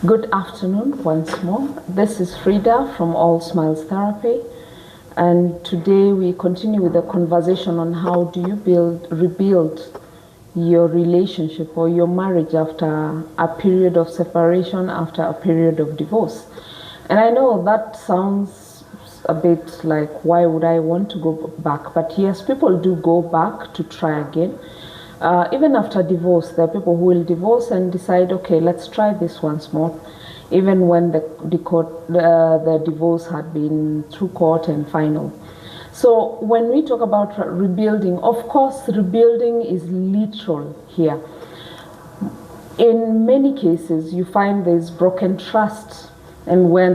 Good afternoon once more. This is Frida from All Smiles Therapy, and today we continue with the conversation on how do you rebuild your relationship or your marriage after a period of separation, after a period of divorce. And I know that sounds a bit like, why would I want to go back? But yes, people do go back to try again. Even after divorce, there are people who will divorce and decide, okay, let's try this once more, even when the divorce had been through court and final. So when we talk about rebuilding, of course, rebuilding is literal here. In many cases, you find there's broken trust, and where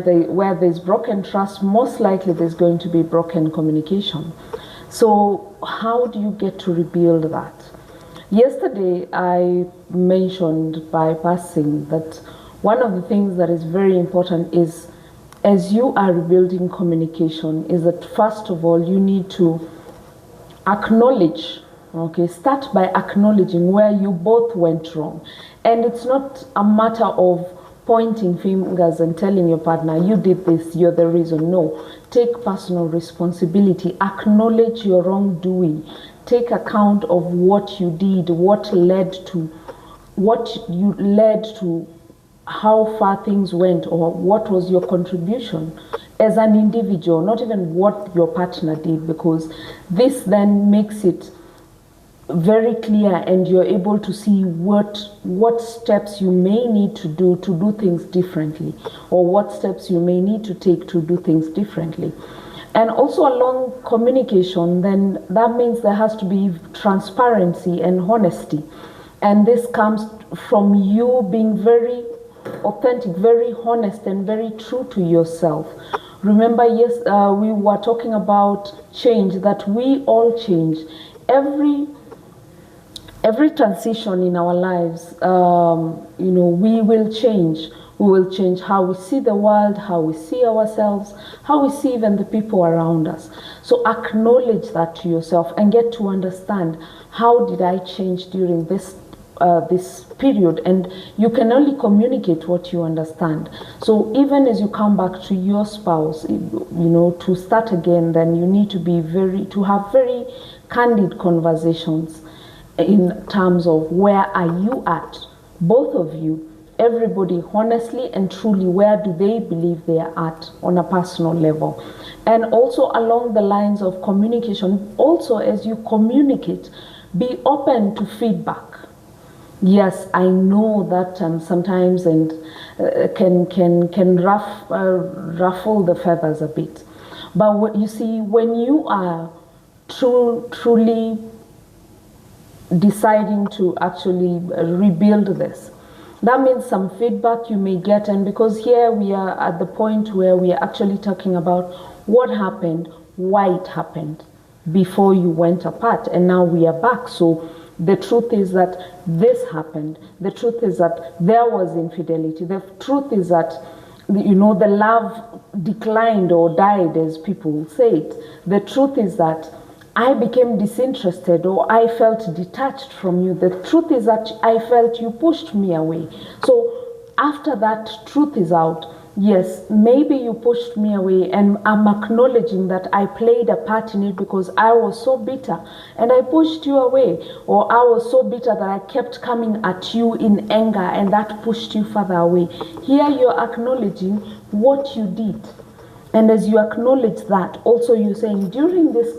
there's broken trust, most likely there's going to be broken communication. So how do you get to rebuild that? Yesterday, I mentioned by passing that one of the things that is very important is, as you are rebuilding communication, is that first of all, you need to acknowledge, okay, start by acknowledging where you both went wrong. And it's not a matter of pointing fingers and telling your partner, you did this, you're the reason. No, take personal responsibility, acknowledge your wrongdoing. Take account of what you did, what led to how far things went, or what was your contribution as an individual, not even what your partner did, because this then makes it very clear and you're able to see what steps you may need to do things differently, or what steps you may need to take to do things differently. And also along communication, then that means there has to be transparency and honesty. And this comes from you being very authentic, very honest, and very true to yourself. Remember, yes, we were talking about change, that we all change. Every transition in our lives, we will change. We will change how we see the world, how we see ourselves, how we see even the people around us. So acknowledge that to yourself and get to understand, how did I change during this period? And you can only communicate what you understand. So even as you come back to your spouse, to start again, then you need to have very candid conversations in terms of where are you at, both of you. Everybody honestly and truly, where do they believe they are at on a personal level? And also along the lines of communication, also as you communicate, be open to feedback. Yes, I know that sometimes and can ruffle the feathers a bit. But what you see, when you are truly deciding to actually rebuild this, that means some feedback you may get. And because here we are at the point where we are actually talking about what happened, why it happened before you went apart, and now we are back. So the truth is that this happened. The truth is that there was infidelity. The truth is that the love declined or died, as people say it. The truth is that I became disinterested, or I felt detached from you. The truth is that I felt you pushed me away. So after that truth is out, yes, maybe you pushed me away, and I'm acknowledging that I played a part in it because I was so bitter and I pushed you away, or I was so bitter that I kept coming at you in anger and that pushed you further away. Here you're acknowledging what you did. And as you acknowledge that, also you're saying, during this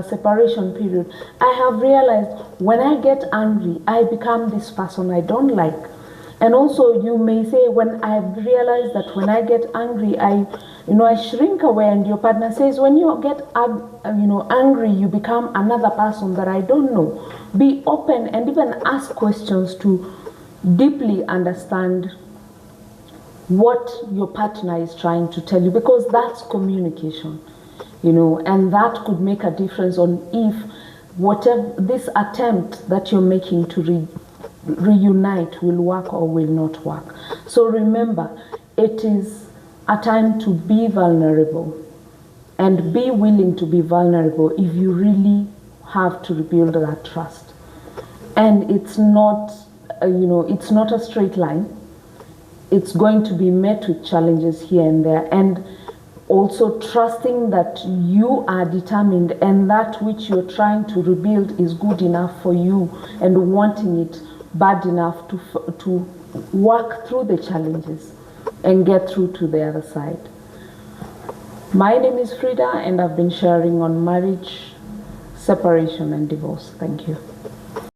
separation period, I have realized when I get angry, I become this person I don't like. And also you may say, when I've realized that when I get angry, I shrink away. And your partner says, when you get angry, you become another person that I don't know. Be open and even ask questions to deeply understand what your partner is trying to tell you, because that's communication, and that could make a difference on if whatever this attempt that you're making to reunite will work or will not work. So remember, it is a time to be vulnerable, and be willing to be vulnerable if you really have to rebuild that trust. And it's not, it's not a straight line. it's going to be met with challenges here and there, and also trusting that you are determined and that which you're trying to rebuild is good enough for you, and wanting it bad enough to work through the challenges and get through to the other side. My name is Frida, and I've been sharing on marriage, separation, and divorce. Thank you.